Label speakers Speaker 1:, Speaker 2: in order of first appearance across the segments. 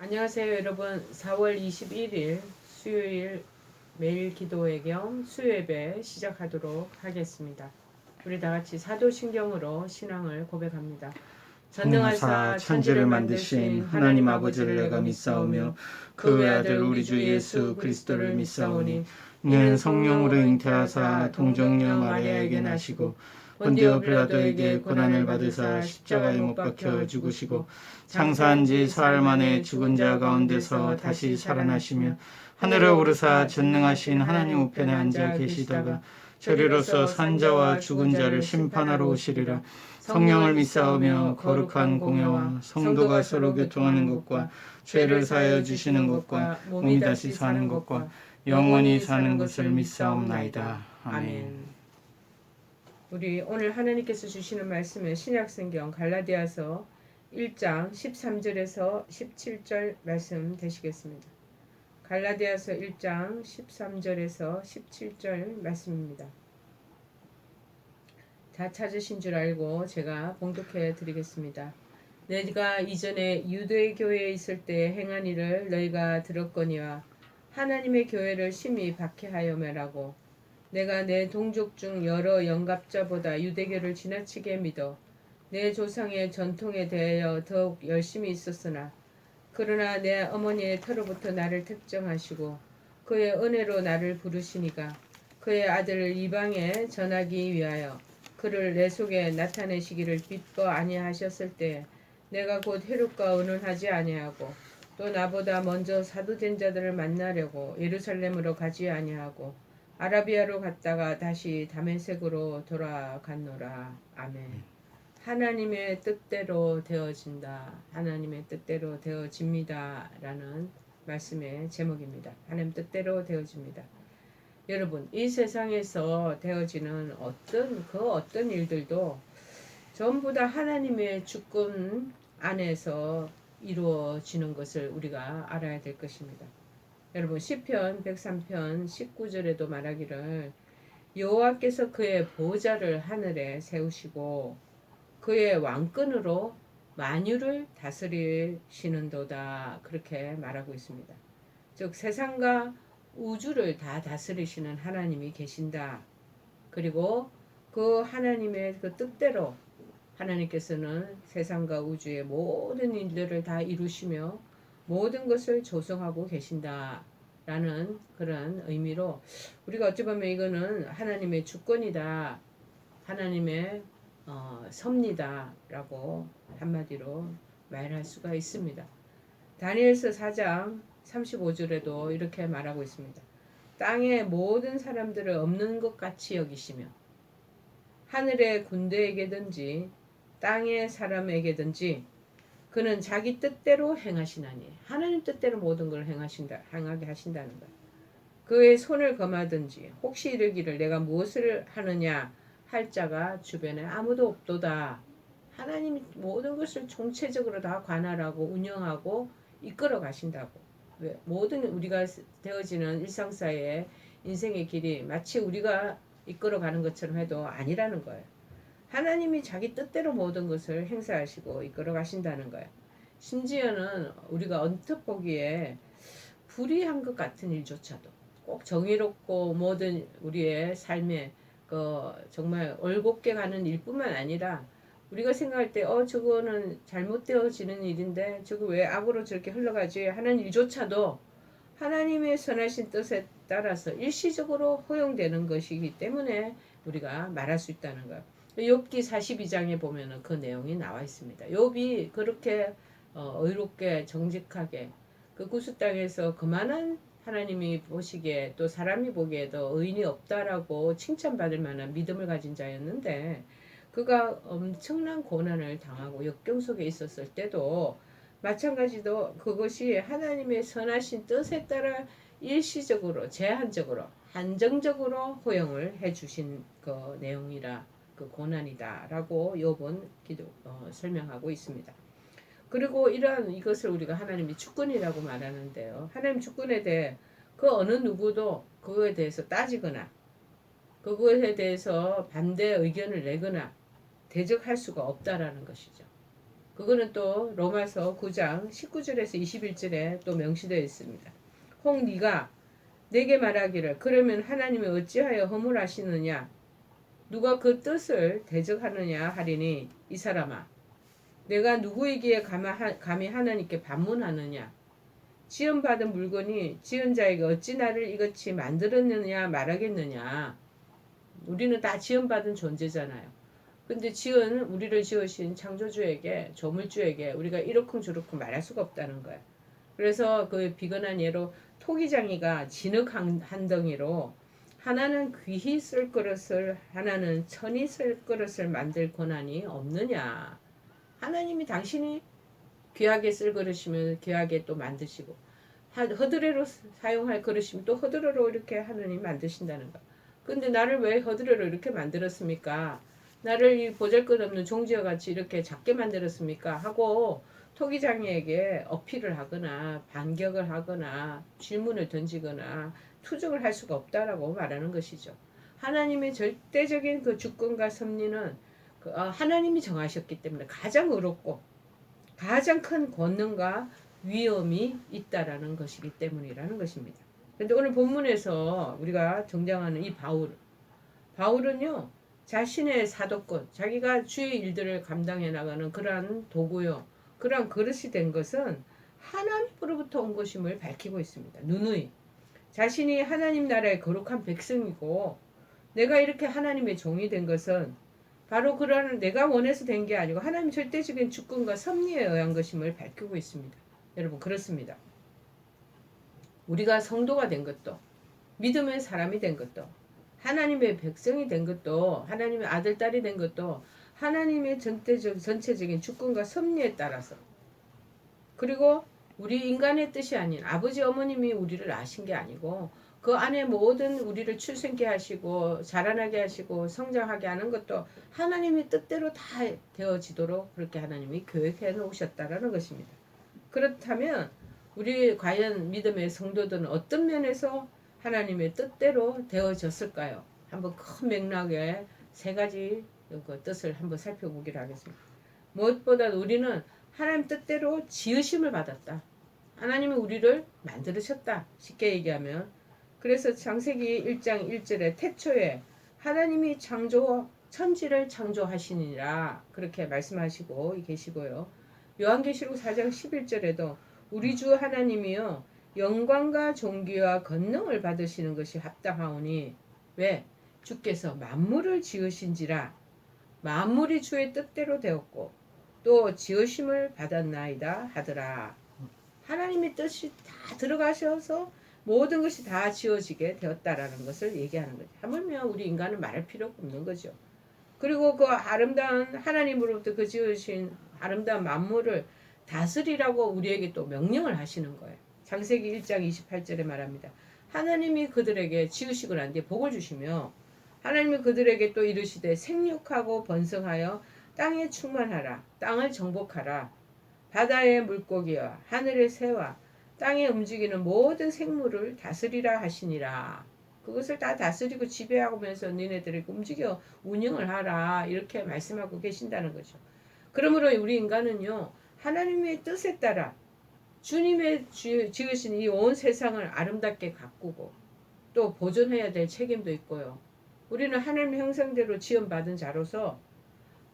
Speaker 1: 안녕하세요 여러분. 4월 21일 수요일 매일 기도회 겸 수요예배 시작하도록 하겠습니다. 우리 다같이 사도신경으로 신앙을 고백합니다.
Speaker 2: 전능하사 천지를 만드신 하나님 아버지를 내가 믿사오며 그 외아들 우리 주 예수 그리스도를 믿사오니 이는 성령으로 잉태하사 동정녀 마리아에게 나시고 본디오 빌라도에게 고난을 받으사 십자가에 못 박혀 죽으시고 장사한 지 사흘 만에 죽은 자 가운데서 다시 살아나시며 하늘에 오르사 전능하신 하나님 우편에 앉아 계시다가 저리로서 산자와 죽은 자를 심판하러 오시리라. 성령을 믿사오며 거룩한 공예와 성도가 서로 교통하는 것과 죄를 사하여 주시는 것과 몸이 다시 사는 것과 영원히 사는 것을 믿사옵나이다. 아멘.
Speaker 1: 우리 오늘 하나님께서 주시는 말씀은 신약성경 갈라디아서 1장 13절에서 17절 말씀 되시겠습니다. 갈라디아서 1장 13절에서 17절 말씀입니다. 다 찾으신 줄 알고 제가 봉독해 드리겠습니다. 내가 이전에 유대 교회에 있을 때 행한 일을 너희가 들었거니와 하나님의 교회를 심히 박해하여매라고 내가 내 동족 중 여러 영갑자보다 유대교를 지나치게 믿어 내 조상의 전통에 대하여 더욱 열심히 있었으나 그러나 내 어머니의 터로부터 나를 특정하시고 그의 은혜로 나를 부르시니가 그의 아들을 이방에 전하기 위하여 그를 내 속에 나타내시기를 기뻐 아니하셨을 때 내가 곧 혈육과 의논하지 아니하고 또 나보다 먼저 사도된 자들을 만나려고 예루살렘으로 가지 아니하고 아라비아로 갔다가 다시 다메섹으로 돌아갔노라. 아멘. 하나님의 뜻대로 되어진다. 하나님의 뜻대로 되어집니다. 라는 말씀의 제목입니다. 하나님 뜻대로 되어집니다. 여러분, 이 세상에서 되어지는 어떤 일들도 전부 다 하나님의 주권 안에서 이루어지는 것을 우리가 알아야 될 것입니다. 여러분, 시편 103편 19절에도 말하기를 여호와께서 그의 보좌를 하늘에 세우시고 그의 왕권으로 만유를 다스리시는도다. 그렇게 말하고 있습니다. 즉 세상과 우주를 다 다스리시는 하나님이 계신다. 그리고 그 하나님의 그 뜻대로 하나님께서는 세상과 우주의 모든 일들을 다 이루시며 모든 것을 조성하고 계신다. 라는 그런 의미로 우리가 어찌 보면 이거는 하나님의 주권이다. 하나님의 섭니다. 라고 한마디로 말할 수가 있습니다. 다니엘서 4장 35절에도 이렇게 말하고 있습니다. 땅의 모든 사람들을 없는 것 같이 여기시며 하늘의 군대에게든지 땅의 사람에게든지 그는 자기 뜻대로 행하시나니 하나님 뜻대로 모든 걸 행하게 하신다는 것. 그의 손을 검하든지 혹시 이르기를 내가 무엇을 하느냐 할 자가 주변에 아무도 없도다. 하나님이 모든 것을 총체적으로 다 관할하고 운영하고 이끌어 가신다고. 모든 우리가 되어지는 일상사의 인생의 길이 마치 우리가 이끌어 가는 것처럼 해도 아니라는 거예요. 하나님이 자기 뜻대로 모든 것을 행사하시고 이끌어 가신다는 거예요. 심지어는 우리가 언뜻 보기에 불의한 것 같은 일조차도 꼭 정의롭고 모든 우리의 삶에 정말 올곧게 가는 일뿐만 아니라 우리가 생각할 때 저거는 잘못되어지는 일인데 저거 왜 악으로 저렇게 흘러가지 하는 일조차도 하나님의 선하신 뜻에 따라서 일시적으로 허용되는 것이기 때문에 우리가 말할 수 있다는 거예요. 욥기 42장에 보면은 그 내용이 나와 있습니다. 욥이 그렇게 의롭게 정직하게 그 구스 땅에서 그만한 하나님이 보시기에 또 사람이 보기에도 의인이 없다라고 칭찬받을 만한 믿음을 가진 자였는데 그가 엄청난 고난을 당하고 역경 속에 있었을 때도 마찬가지로 그것이 하나님의 선하신 뜻에 따라 일시적으로 제한적으로 한정적으로 허용을 해주신 그 내용이라 그 고난이다라고 욥은 설명하고 있습니다. 그리고 이러한 이것을 우리가 하나님의 주권이라고 말하는데요. 하나님 주권에 대해 그 어느 누구도 그거에 대해서 따지거나 그것에 대해서 반대 의견을 내거나 대적할 수가 없다라는 것이죠. 그거는 또 로마서 9장 19절에서 21절에 또 명시되어 있습니다. 혹 네가 내게 말하기를 그러면 하나님이 어찌하여 허물하시느냐 누가 그 뜻을 대적하느냐 하리니 이 사람아 내가 누구이기에 감히 하나님께 반문하느냐 지은받은 물건이 지은 자에게 어찌 나를 이같이 만들었느냐 말하겠느냐. 우리는 다 지은받은 존재잖아요. 근데 우리를 지으신 창조주에게 조물주에게 우리가 이러쿵저러쿵 말할 수가 없다는 거야. 그래서 그 비근한 예로 토기장이가 진흙 한 덩이로 하나는 귀히 쓸 그릇을 하나는 천히 쓸 그릇을 만들 권한이 없느냐. 하나님이 당신이 귀하게 쓸 그릇이면 귀하게 또 만드시고 허드레로 사용할 그릇이면 또 허드레로 이렇게 하나님 만드신다는 거. 근데 나를 왜 허드레로 이렇게 만들었습니까? 나를 이 보잘것없는 종지와 같이 이렇게 작게 만들었습니까? 하고 토기장이에게 어필을 하거나 반격을 하거나 질문을 던지거나 투정을 할 수가 없다라고 말하는 것이죠. 하나님의 절대적인 그 주권과 섭리는 하나님이 정하셨기 때문에 가장 의롭고 가장 큰 권능과 위험이 있다라는 것이기 때문이라는 것입니다. 그런데 오늘 본문에서 우리가 정장하는 이 바울은요 자신의 사도권, 자기가 주의 일들을 감당해 나가는 그러한 도구요, 그러한 그릇이 된 것은 하나님으로부터 온 것임을 밝히고 있습니다. 누누이 자신이 하나님 나라의 거룩한 백성이고 내가 이렇게 하나님의 종이 된 것은 바로 그러한 내가 원해서 된 게 아니고 하나님 절대적인 주권과 섭리에 의한 것임을 밝히고 있습니다. 여러분 그렇습니다. 우리가 성도가 된 것도 믿음의 사람이 된 것도 하나님의 백성이 된 것도 하나님의 아들 딸이 된 것도 하나님의 전체적인 주권과 섭리에 따라서 그리고 우리 인간의 뜻이 아닌 아버지 어머님이 우리를 아신 게 아니고 그 안에 모든 우리를 출생케 하시고 자라나게 하시고 성장하게 하는 것도 하나님의 뜻대로 다 되어지도록 그렇게 하나님이 계획해 놓으셨다라는 것입니다. 그렇다면 우리 과연 믿음의 성도들은 어떤 면에서 하나님의 뜻대로 되어졌을까요? 한번 큰 맥락에 세 가지 그 뜻을 한번 살펴보기로 하겠습니다. 무엇보다 우리는 하나님 뜻대로 지으심을 받았다. 하나님이 우리를 만들으셨다. 쉽게 얘기하면 그래서 창세기 1장 1절에 태초에 하나님이 천지를 창조하시니라 그렇게 말씀하시고 계시고요. 요한계시록 4장 11절에도 우리 주 하나님이요 영광과 존귀와 권능을 받으시는 것이 합당하오니 왜? 주께서 만물을 지으신지라 만물이 주의 뜻대로 되었고 또 지으심을 받았나이다 하더라. 하나님의 뜻이 다 들어가셔서 모든 것이 다 지어지게 되었다라는 것을 얘기하는 거죠. 하물며 우리 인간은 말할 필요가 없는 거죠. 그리고 그 아름다운 하나님으로부터 그 지으신 아름다운 만물을 다스리라고 우리에게 또 명령을 하시는 거예요. 창세기 1장 28절에 말합니다. 하나님이 그들에게 지으시고 난 뒤에 복을 주시며 하나님이 그들에게 또 이르시되 생육하고 번성하여 땅에 충만하라. 땅을 정복하라. 바다의 물고기와 하늘의 새와 땅에 움직이는 모든 생물을 다스리라 하시니라. 그것을 다 다스리고 지배하면서 너네들이 움직여 운영을 하라. 이렇게 말씀하고 계신다는 거죠. 그러므로 우리 인간은요. 하나님의 뜻에 따라 주님의 지으신 이 온 세상을 아름답게 가꾸고 또 보존해야 될 책임도 있고요. 우리는 하나님의 형상대로 지원받은 자로서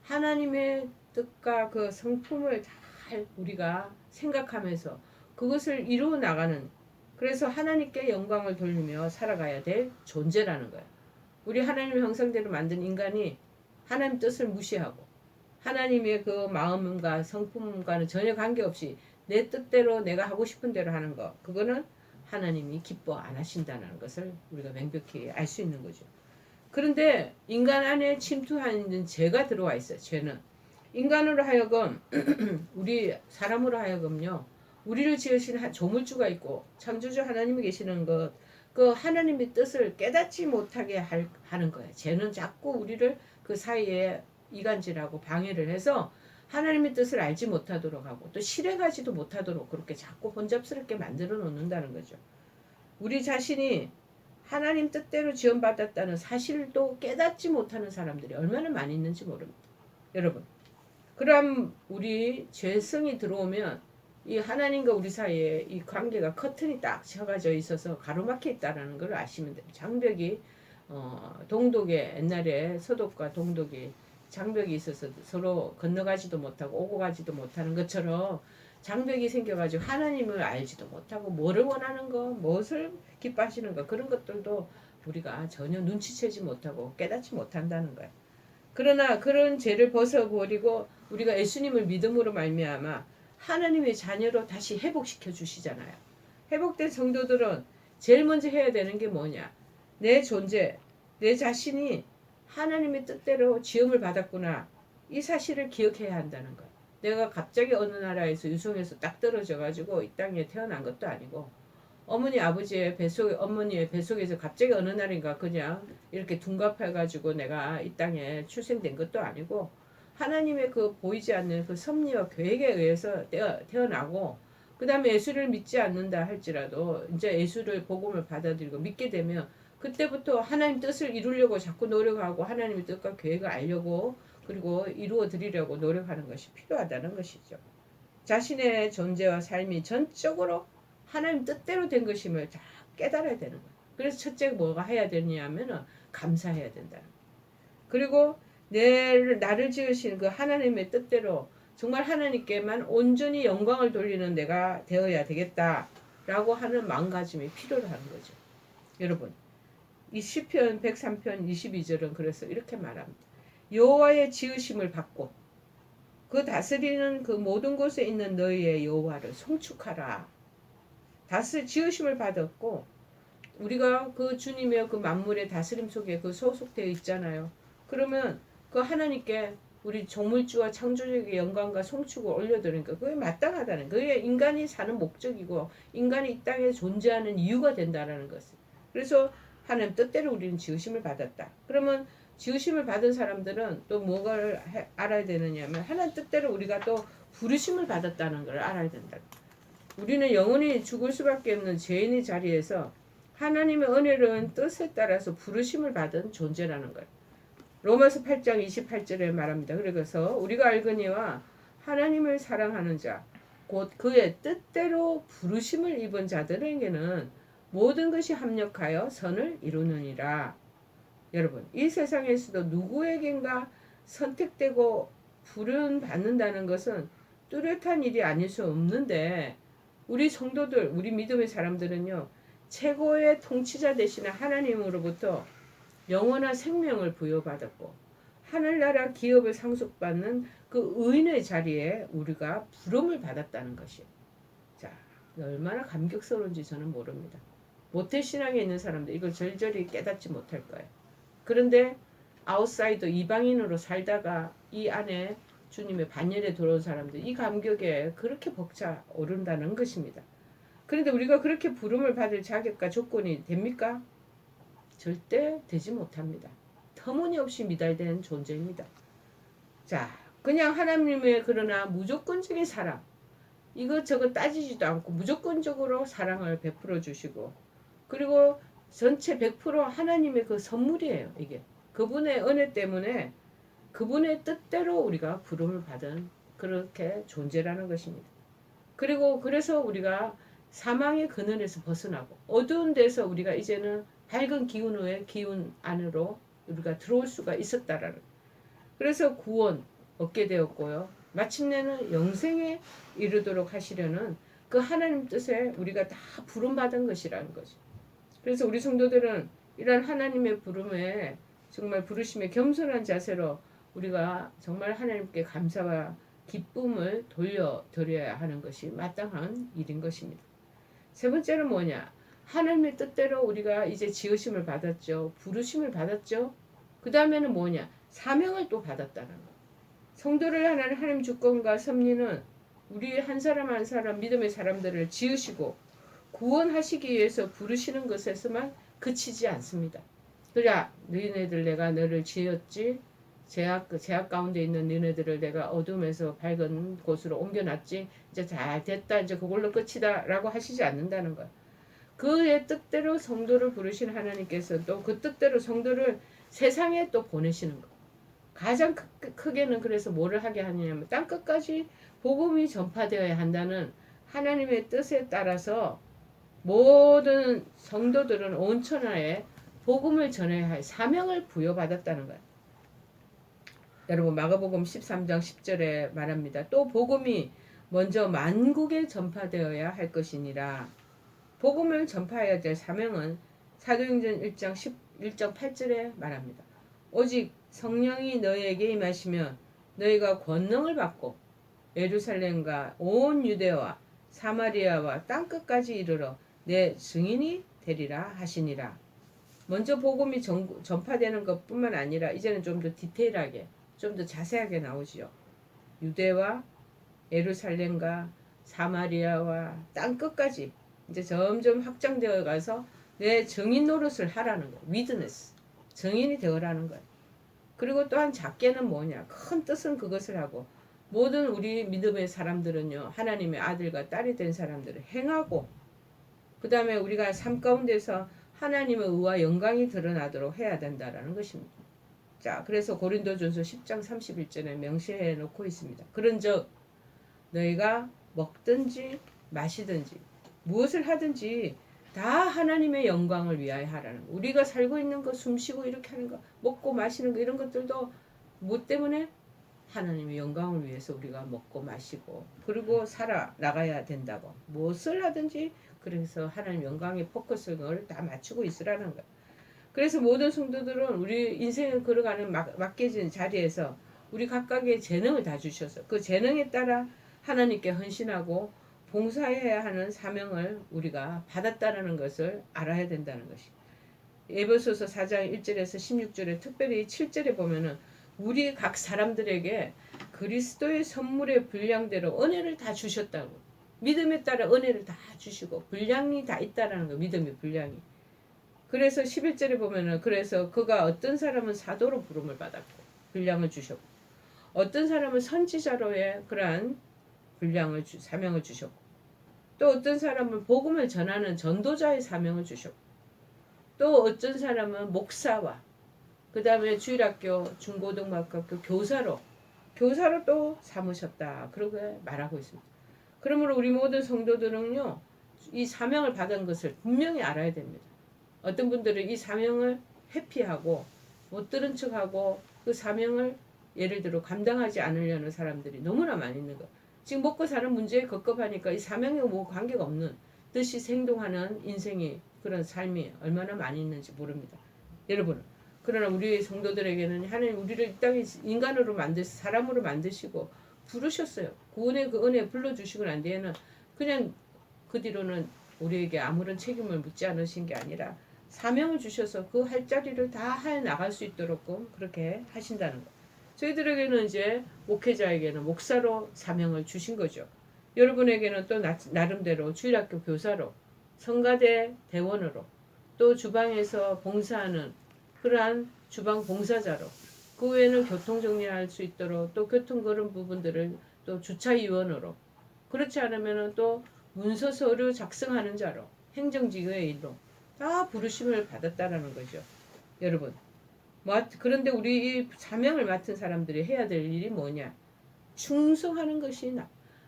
Speaker 1: 하나님의 뜻과 그 성품을 잘 우리가 생각하면서 그것을 이루어 나가는 그래서 하나님께 영광을 돌리며 살아가야 될 존재라는 거예요. 우리 하나님의 형상대로 만든 인간이 하나님 뜻을 무시하고 하나님의 그 마음과 성품과는 전혀 관계없이 내 뜻대로 내가 하고 싶은 대로 하는 거 그거는 하나님이 기뻐 안 하신다는 것을 우리가 명백히 알 수 있는 거죠. 그런데 인간 안에 침투하는 죄가 들어와 있어요. 죄는 인간으로 하여금 우리 사람으로 하여금요. 우리를 지으신 조물주가 있고 창조주 하나님이 계시는 것 그 하나님의 뜻을 깨닫지 못하게 하는 거예요. 죄는 자꾸 우리를 그 사이에 이간질하고 방해를 해서 하나님의 뜻을 알지 못하도록 하고 또 실행하지도 못하도록 그렇게 자꾸 혼잡스럽게 만들어 놓는다는 거죠. 우리 자신이 하나님 뜻대로 지원받았다는 사실도 깨닫지 못하는 사람들이 얼마나 많이 있는지 모릅니다. 여러분 그럼 우리 죄성이 들어오면 이 하나님과 우리 사이에 이 관계가 커튼이 딱 쳐가져 있어서 가로막혀 있다는 걸 아시면 돼요. 장벽이 동독에 옛날에 서독과 동독이 장벽이 있어서 서로 건너가지도 못하고 오고 가지도 못하는 것처럼 장벽이 생겨가지고 하나님을 알지도 못하고 뭐를 원하는 거, 무엇을 기뻐하시는 거 그런 것들도 우리가 전혀 눈치채지 못하고 깨닫지 못한다는 거예요. 그러나 그런 죄를 벗어버리고 우리가 예수님을 믿음으로 말미암아 하나님의 자녀로 다시 회복시켜 주시잖아요. 회복된 성도들은 제일 먼저 해야 되는 게 뭐냐? 내 존재, 내 자신이 하나님의 뜻대로 지음을 받았구나. 이 사실을 기억해야 한다는 거예요. 내가 갑자기 어느 나라에서 유성에서 딱 떨어져 가지고 이 땅에 태어난 것도 아니고 어머니 아버지의 뱃속 어머니의 뱃속에서 갑자기 어느 날인가 그냥 이렇게 둔갑해가지고 내가 이 땅에 출생된 것도 아니고 하나님의 그 보이지 않는 그 섭리와 계획에 의해서 태어나고 그 다음에 예수를 믿지 않는다 할지라도 이제 예수를 복음을 받아들이고 믿게 되면 그때부터 하나님 뜻을 이루려고 자꾸 노력하고 하나님의 뜻과 계획을 알려고 그리고 이루어 드리려고 노력하는 것이 필요하다는 것이죠. 자신의 존재와 삶이 전적으로 하나님 뜻대로 된 것임을 다 깨달아야 되는 거예요. 그래서 첫째 뭐가 해야 되냐면은 감사해야 된다는 거예요. 그리고 나를 지으신 그 하나님의 뜻대로 정말 하나님께만 온전히 영광을 돌리는 내가 되어야 되겠다라고 하는 마음가짐이 필요로 하는 거죠. 여러분, 이 시편 103편 22절은 그래서 이렇게 말합니다. 여호와의 지으심을 받고 그 다스리는 그 모든 곳에 있는 너희의 여호와를 송축하라. 지으심을 받았고 우리가 그 주님의 그 만물의 다스림 속에 그 소속되어 있잖아요. 그러면 그 하나님께 우리 조물주와 창조주의 영광과 송축을 올려드리니까 그게 마땅하다는 그게 인간이 사는 목적이고 인간이 이 땅에 존재하는 이유가 된다는 것을. 그래서 하나님 뜻대로 우리는 지으심을 받았다. 그러면 지으심을 받은 사람들은 또 뭐가 알아야 되느냐면 하나님 뜻대로 우리가 또 부르심을 받았다는 걸 알아야 된다. 우리는 영원히 죽을 수밖에 없는 죄인의 자리에서 하나님의 은혜로운 뜻에 따라서 부르심을 받은 존재라는 거예요. 로마서 8장 28절에 말합니다. 그래서 우리가 알거니와 하나님을 사랑하는 자, 곧 그의 뜻대로 부르심을 입은 자들에게는 모든 것이 합력하여 선을 이루느니라. 여러분, 이 세상에서도 누구에겐가 선택되고 부름 받는다는 것은 뚜렷한 일이 아닐 수 없는데 우리 성도들, 우리 믿음의 사람들은요. 최고의 통치자 되시는 하나님으로부터 영원한 생명을 부여받았고 하늘나라 기업을 상속받는 그 의인의 자리에 우리가 부름을 받았다는 것이에요. 자, 얼마나 감격스러운지 저는 모릅니다. 모태신앙에 있는 사람들 이걸 절절히 깨닫지 못할 거예요. 그런데 아웃사이더 이방인으로 살다가 이 안에 주님의 반열에 들어온 사람들 이 감격에 그렇게 벅차 오른다는 것입니다. 그런데 우리가 그렇게 부름을 받을 자격과 조건이 됩니까? 절대 되지 못합니다. 터무니없이 미달된 존재입니다. 자, 그냥 하나님의 그러나 무조건적인 사랑 이것저것 따지지도 않고 무조건적으로 사랑을 베풀어 주시고 그리고 전체 100% 하나님의 그 선물이에요. 이게 그분의 은혜 때문에 그분의 뜻대로 우리가 부름을 받은 그렇게 존재라는 것입니다. 그리고 그래서 우리가 사망의 그늘에서 벗어나고 어두운 데서 우리가 이제는 밝은 기운 후에 기운 안으로 우리가 들어올 수가 있었다라는. 그래서 구원 얻게 되었고요. 마침내는 영생에 이르도록 하시려는 그 하나님 뜻에 우리가 다 부름받은 것이라는 거죠. 그래서 우리 성도들은 이런 하나님의 부름에 정말 부르심에 겸손한 자세로 우리가 정말 하나님께 감사와 기쁨을 돌려드려야 하는 것이 마땅한 일인 것입니다. 세 번째는 뭐냐? 하나님의 뜻대로 우리가 이제 지으심을 받았죠. 부르심을 받았죠. 그 다음에는 뭐냐? 사명을 또 받았다는 거. 성도를 하나님 하나님 주권과 섭리는 우리 한 사람 한 사람 믿음의 사람들을 지으시고 구원하시기 위해서 부르시는 것에서만 그치지 않습니다. 그래, 너희네들 내가 너를 지었지. 제약 가운데 있는 너희네들을 내가 어둠에서 밝은 곳으로 옮겨놨지. 이제 잘 됐다. 이제 그걸로 끝이다. 라고 하시지 않는다는 거야. 그의 뜻대로 성도를 부르신 하나님께서 또 그 뜻대로 성도를 세상에 또 보내시는 거. 가장 크게는 그래서 뭐를 하게 하냐면 땅 끝까지 복음이 전파되어야 한다는 하나님의 뜻에 따라서 모든 성도들은 온 천하에 복음을 전해야 할 사명을 부여받았다는 거예요. 여러분 마가복음 13장 10절에 말합니다. 또 복음이 먼저 만국에 전파되어야 할 것이니라. 복음을 전파해야 될 사명은 사도행전 1장 1장 8절에 말합니다. 오직 성령이 너희에게 임하시면 너희가 권능을 받고 예루살렘과 온 유대와 사마리아와 땅끝까지 이르러 내 증인이 되리라 하시니라. 먼저 복음이 전파되는 것뿐만 아니라 이제는 좀 더 디테일하게 좀 더 자세하게 나오지요. 유대와 예루살렘과 사마리아와 땅끝까지 이제 점점 확장되어 가서 내 증인 노릇을 하라는 거예요. 위드네스. 증인이 되어라는 거예요. 그리고 또한 작게는 뭐냐. 큰 뜻은 그것을 하고 모든 우리 믿음의 사람들은요. 하나님의 아들과 딸이 된 사람들을 행하고 그 다음에 우리가 삶 가운데서 하나님의 의와 영광이 드러나도록 해야 된다라는 것입니다. 자, 그래서 고린도전서 10장 31절에 명시해 놓고 있습니다. 그런즉 너희가 먹든지 마시든지 무엇을 하든지 다 하나님의 영광을 위하여 하라는 거. 우리가 살고 있는 거, 숨쉬고 이렇게 하는 거, 먹고 마시는 거 이런 것들도 뭐 때문에? 하나님의 영광을 위해서 우리가 먹고 마시고 그리고 살아나가야 된다고. 무엇을 하든지 그래서 하나님 영광의 포커스를 다 맞추고 있으라는 거예요. 그래서 모든 성도들은 우리 인생을 걸어가는 맡겨진 자리에서 우리 각각의 재능을 다 주셔서 그 재능에 따라 하나님께 헌신하고 봉사해야 하는 사명을 우리가 받았다는 것을 알아야 된다는 것이. 에베소서 4장 1절에서 16절에 특별히 7절에 보면은 우리 각 사람들에게 그리스도의 선물의 분량대로 은혜를 다 주셨다고. 믿음에 따라 은혜를 다 주시고 분량이 다 있다라는 거. 믿음의 분량이. 그래서 11절에 보면은 그래서 그가 어떤 사람은 사도로 부름을 받았고 분량을 주셨고 어떤 사람은 선지자로의 그러한 분량을 사명을 주셨고 또 어떤 사람은 복음을 전하는 전도자의 사명을 주셨고 또 어떤 사람은 목사와 그 다음에 주일학교 중고등학교 교사로 또 삼으셨다 그렇게 말하고 있습니다. 그러므로 우리 모든 성도들은요 이 사명을 받은 것을 분명히 알아야 됩니다. 어떤 분들은 이 사명을 회피하고 못 들은 척하고 그 사명을 예를 들어 감당하지 않으려는 사람들이 너무나 많이 있는 거예요. 지금 먹고 사는 문제에 급급하니까 이 사명에 뭐 관계가 없는 듯이 행동하는 인생이 그런 삶이 얼마나 많이 있는지 모릅니다. 여러분 그러나 우리 성도들에게는 하나님 우리를 이 땅에 인간으로 사람으로 만드시고 부르셨어요. 구원의 그 은혜 불러주시고 난 뒤에는 그냥 그 뒤로는 우리에게 아무런 책임을 묻지 않으신 게 아니라 사명을 주셔서 그 할 자리를 다 해 나갈 수 있도록 그렇게 하신다는 거. 저희들에게는 이제 목회자에게는 목사로 사명을 주신 거죠. 여러분에게는 또 나름대로 주일학교 교사로 성가대 대원으로 또 주방에서 봉사하는 그러한 주방 봉사자로 그 외에는 교통 정리할 수 있도록 또 교통 그런 부분들을 또 주차위원으로 그렇지 않으면 또 문서 서류 작성하는 자로 행정직의 일로 다 부르심을 받았다라는 거죠. 여러분 그런데 우리 이 사명을 맡은 사람들이 해야 될 일이 뭐냐? 충성하는 것이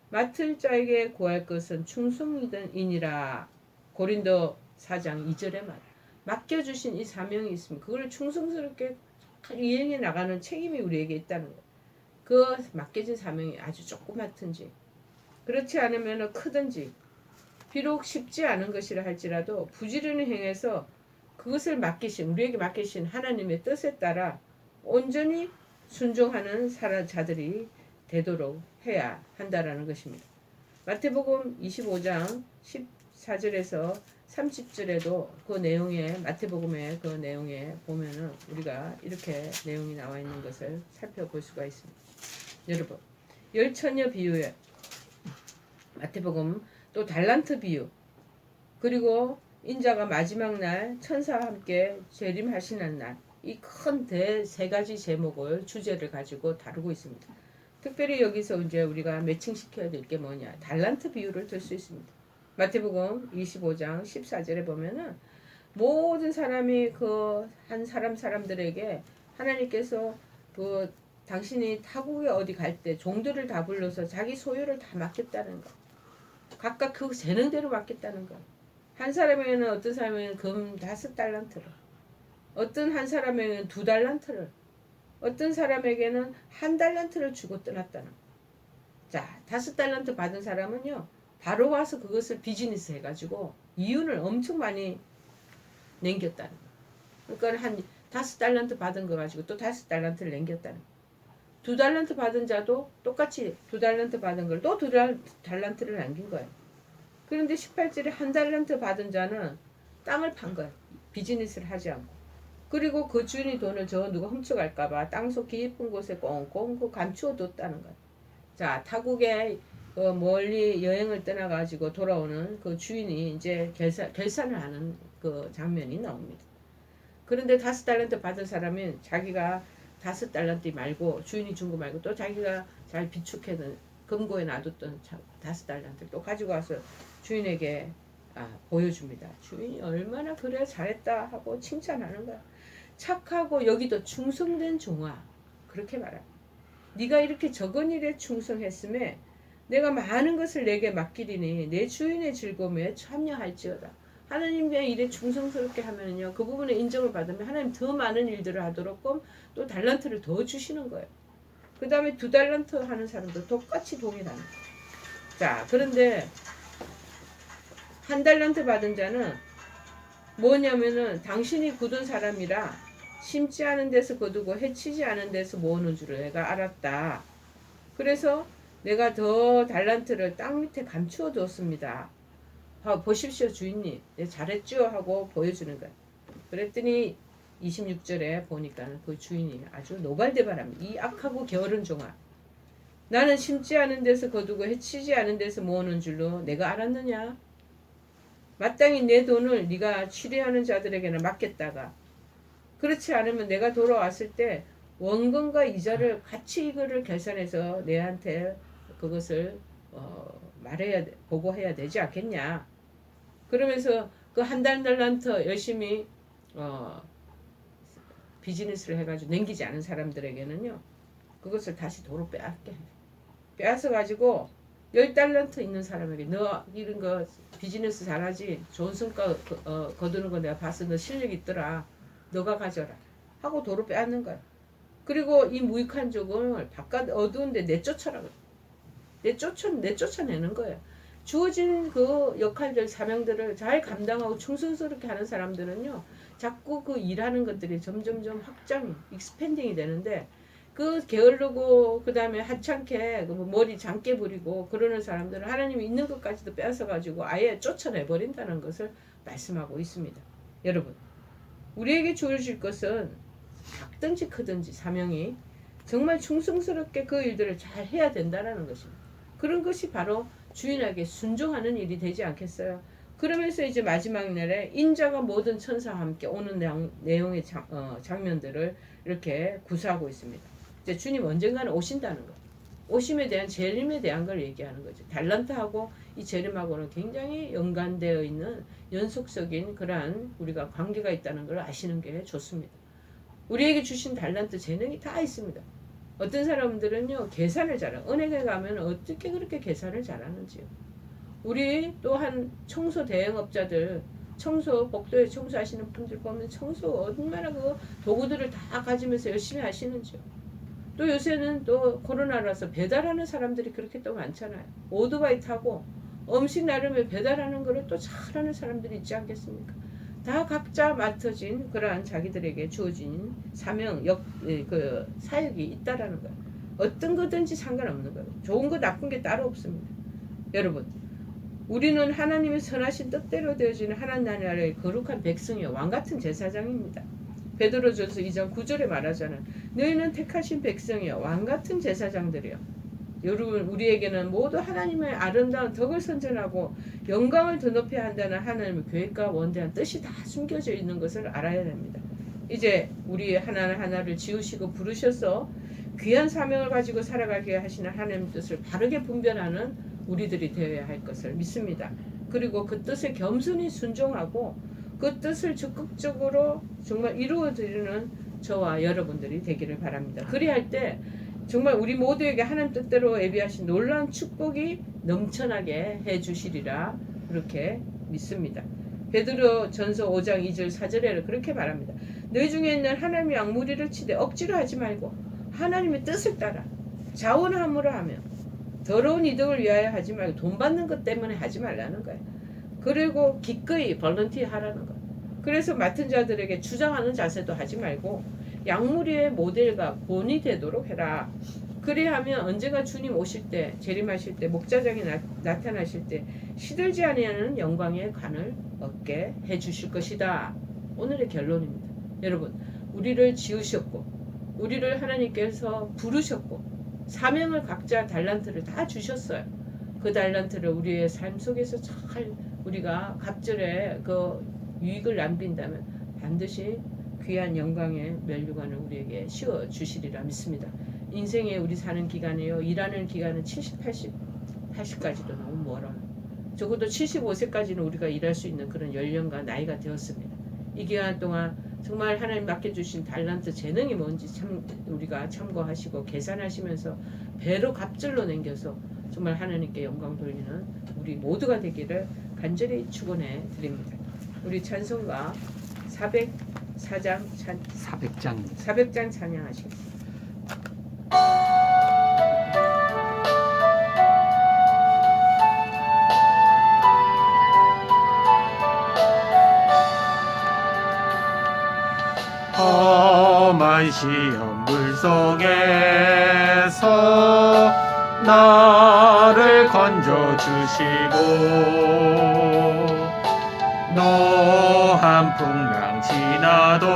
Speaker 1: 맡을 자에게 구할 것은 충성이니라. 고린도 4장 2절에 말. 맡겨주신 이 사명이 있으면 그걸 충성스럽게 이행해 나가는 책임이 우리에게 있다는 거예요. 그 맡겨진 사명이 아주 조그맣든지 그렇지 않으면 크든지 비록 쉽지 않은 것이라 할지라도 부지런히 행해서 그것을 우리에게 맡기신 하나님의 뜻에 따라 온전히 순종하는 자들이 되도록 해야 한다라는 것입니다. 마태복음 25장 14절에서 30절에도 그 내용에 마태복음의 그 내용에 보면은 우리가 이렇게 내용이 나와 있는 것을 살펴볼 수가 있습니다. 여러분 열처녀 비유에 마태복음 또 달란트 비유 그리고 인자가 마지막 날 천사와 함께 재림하시는 날 이 큰 세 가지 제목을 주제를 가지고 다루고 있습니다. 특별히 여기서 이제 우리가 매칭시켜야 될 게 뭐냐 달란트 비유를 들 수 있습니다. 마태복음 25장 14절에 보면은 모든 사람이 그 한 사람들에게 하나님께서 그 당신이 타국에 어디 갈 때 종들을 다 불러서 자기 소유를 다 맡겼다는 거. 각각 그 재능대로 맡겼다는 거. 한 사람에게는 어떤 사람에게는 금 5달란트를, 어떤 한 사람에게는 2달란트를, 어떤 사람에게는 1달란트를 주고 떠났다는 거. 자, 5달란트 받은 사람은요, 바로 와서 그것을 비즈니스 해가지고 이윤을 엄청 많이 남겼다는 거. 그러니까 한 5달란트 받은 거 가지고 또 5달란트를 남겼다는 거. 2달란트 받은 자도 똑같이 2달란트 받은 걸 또 2달란트를 남긴 거예요. 그런데 18절에 1달란트 받은 자는 땅을 판 거예요. 비즈니스를 하지 않고. 그리고 그 주인이 돈을 저 누가 훔쳐갈까봐 땅속 깊은 곳에 꽁꽁 감추어 뒀다는 거예요. 자, 타국에 멀리 여행을 떠나가지고 돌아오는 그 주인이 이제 결산을 하는 그 장면이 나옵니다. 그런데 5달란트 받은 사람은 자기가 5달란트 말고 주인이 준 거 말고 또 자기가 잘 비축해둔 금고에 놔뒀던 5달란트를 또 가지고 와서 주인에게 보여줍니다. 주인이 얼마나 그래 잘했다 하고 칭찬하는 거야. 착하고 여기도 충성된 종아, 그렇게 말합니다. 네가 이렇게 적은 일에 충성했음에 내가 많은 것을 내게 맡기리니 내 주인의 즐거움에 참여할지어다. 하나님의 일에 충성스럽게 하면요, 그 부분에 인정을 받으면 하나님 더 많은 일들을 하도록 또 달란트를 더 주시는 거예요. 그 다음에 2달란트 하는 사람도 똑같이 동일하는 거예요. 자, 그런데 1달란트 받은 자는 뭐냐면은 당신이 굳은 사람이라 심지 않은 데서 거두고 해치지 않은 데서 모으는 줄을 내가 알았다. 그래서 내가 더 달란트를 땅 밑에 감추어 두었습니다. 보십시오 주인님, 네, 잘했죠 하고 보여주는 거야. 그랬더니 26절에 보니까 그 주인이 아주 노발대발합니다. 이 악하고 게으른 종아, 나는 심지 않은 데서 거두고 해치지 않은 데서 모으는 줄로 내가 알았느냐? 마땅히 내 돈을 네가 취리하는 자들에게는 맡겼다가 그렇지 않으면 내가 돌아왔을 때 원금과 이자를 같이 이거를 계산해서 내한테 그것을 보고해야 되지 않겠냐. 그러면서 그 1달란트 열심히 비즈니스를 해가지고 남기지 않은 사람들에게는요, 그것을 다시 도로 빼앗게 해요. 빼앗아 가지고 10달란트 있는 사람에게 너 이런 거 비즈니스 잘하지, 좋은 성과 거두는 거 내가 봤어, 너 실력 있더라, 너가 가져라 하고 도로 빼앗는 거야. 그리고 이 무익한 종을 바깥 어두운데 내쫓아라. 내쫓아내는 거예요. 주어진 그 역할들, 사명들을 잘 감당하고 충성스럽게 하는 사람들은요, 자꾸 그 일하는 것들이 점점점 확장이, 익스펜딩이 되는데, 그 게으르고 그 다음에 하찮게 머리 장깨 부리고 그러는 사람들은 하나님이 있는 것까지도 빼앗아가지고 아예 쫓아내버린다는 것을 말씀하고 있습니다. 여러분, 우리에게 주어질 것은 작든지 크든지 사명이 정말 충성스럽게 그 일들을 잘 해야 된다는 것입니다. 그런 것이 바로 주인에게 순종하는 일이 되지 않겠어요? 그러면서 이제 마지막 날에 인자가 모든 천사와 함께 오는 내용의 장면들을 이렇게 구사하고 있습니다. 이제 주님 언젠가는 오신다는 거. 오심에 대한 재림에 대한 걸 얘기하는 거죠. 달란트하고 이 재림하고는 굉장히 연관되어 있는 연속적인 그러한 우리가 관계가 있다는 걸 아시는 게 좋습니다. 우리에게 주신 달란트 재능이 다 있습니다. 어떤 사람들은요, 계산을 잘해요. 은행에 가면 어떻게 그렇게 계산을 잘하는지요. 우리 또한 청소 대행업자들, 복도에 청소하시는 분들 보면 청소 얼마나 그 도구들을 다 가지면서 열심히 하시는지요. 또 요새는 또 코로나라서 배달하는 사람들이 그렇게 또 많잖아요. 오토바이 타고 음식 나름에 배달하는 거를 또 잘하는 사람들이 있지 않겠습니까? 다 각자 맡아진 그러한 자기들에게 주어진 사명, 사역이 있다라는 거예요. 어떤 거든지 상관없는 거예요. 좋은 거 나쁜 게 따로 없습니다. 여러분, 우리는 하나님의 선하신 뜻대로 되어지는 하나님 나라의 거룩한 백성이요, 왕같은 제사장입니다. 베드로전서 2장 9절에 말하잖아요. 너희는 택하신 백성이요, 왕같은 제사장들이요. 여러분, 우리에게는 모두 하나님의 아름다운 덕을 선전하고 영광을 더 높여야 한다는 하나님의 계획과 원대한 뜻이 다 숨겨져 있는 것을 알아야 됩니다. 이제 우리 하나하나를 지으시고 부르셔서 귀한 사명을 가지고 살아가게 하시는 하나님의 뜻을 바르게 분별하는 우리들이 되어야 할 것을 믿습니다. 그리고 그 뜻에 겸손히 순종하고 그 뜻을 적극적으로 정말 이루어 드리는 저와 여러분들이 되기를 바랍니다. 그리할 때 정말 우리 모두에게 하나님 뜻대로 예비하신 놀라운 축복이 넘쳐나게 해주시리라 그렇게 믿습니다. 베드로 전서 5장 2절 4절에는 그렇게 말합니다. 너희 중에 있는 하나님의 악무리를 치되 억지로 하지 말고 하나님의 뜻을 따라 자원함으로 하며 더러운 이득을 위하여 하지 말고 돈 받는 것 때문에 하지 말라는 거예요. 그리고 기꺼이 벌런티어 하라는 거예요. 그래서 맡은 자들에게 주장하는 자세도 하지 말고 약무리의 모델과 본이 되도록 해라. 그리하면 언젠가 주님 오실 때, 재림하실 때, 목자장이 나타나실 때 시들지 아니하는 영광의 관을 얻게 해주실 것이다. 오늘의 결론입니다. 여러분, 우리를 지으셨고 우리를 하나님께서 부르셨고 사명을 각자 달란트를 다 주셨어요. 그 달란트를 우리의 삶 속에서 잘 우리가 갑절에 그 유익을 남긴다면 반드시 귀한 영광의 면류관을 우리에게 씌워 주시리라 믿습니다. 인생에 우리 사는 기간에요. 일하는 기간은 70, 80까지도 너무 멀어요. 적어도 75세까지는 우리가 일할 수 있는 그런 연령과 나이가 되었습니다. 이 기간 동안 정말 하나님 맡겨주신 달란트 재능이 뭔지 우리가 참고하시고 계산하시면서 배로 갑절로 남겨서 정말 하나님께 영광 돌리는 우리 모두가 되기를 간절히 축원해 드립니다. 우리 찬송가 400장 찬양하시겠습니다.
Speaker 2: 험한 시험 물속에서 나를 건져주시고 노한 풍랑 지나도록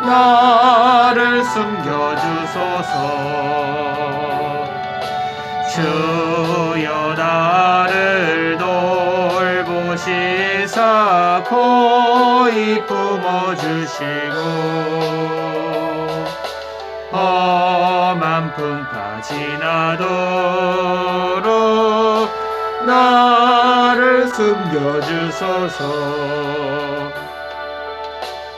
Speaker 2: 나를 숨겨주소서. 주여 나를 돌보시사 고이 품어주시고 험한 풍파 지나도록 나를 숨겨주소서.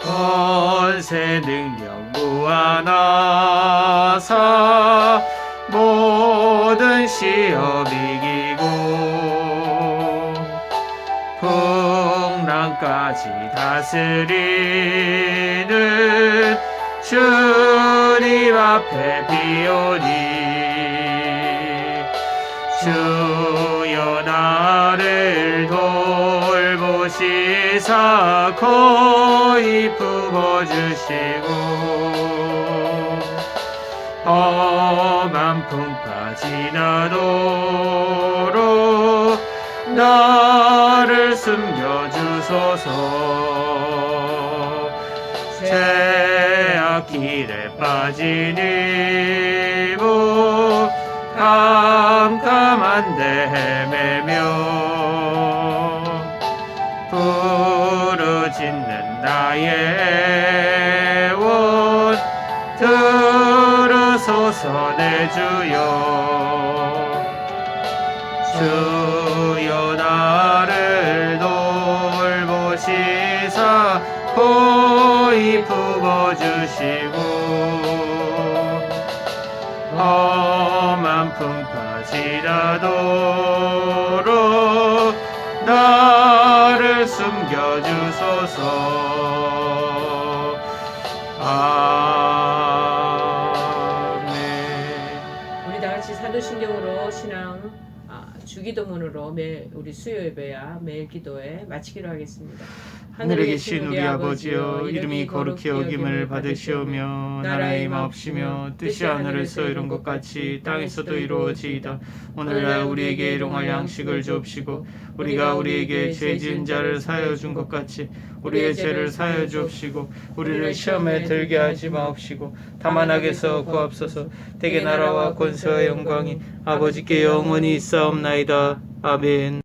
Speaker 2: 권세 능력 무한하사 모든 시험 이기고 풍랑까지 다스리는 주님 앞에 비오니 주여 나를 돌보시사 고이 품어주시고 험한 풍파 지나도록 나를 숨겨주소서. 죄악 길에 빠진 이무 깜깜한데 헤매며 부르짖는 나의 원 들으소서 내 주여. 주여 나를 돌보시사 고이 품어주시고 험한 풍파 지나도록 나를 숨겨주소서. 아멘.
Speaker 1: 우리 다 같이 사도신경으로 신앙 주기도문으로 매일 우리 수요 예배야 매일 기도에 마치기로 하겠습니다.
Speaker 2: 하늘에 계신 우리 아버지여, 이름이 거룩히 여김을 받으시오며 나라의 마옵시며 뜻이 하늘에서 이룬 것 같이 땅에서도 이루어지이다. 오늘날 우리에게 일용할 양식을 주옵시고 우리가 우리에게 죄 지은 자를 사하여 준 것 같이 우리의 죄를 사하여 주옵시고 우리를 시험에 들게 하지 마옵시고 다만 악에서 구하옵소서. 대개 나라와 권세와 영광이 아버지께 영원히 있사옵나이다. 아멘.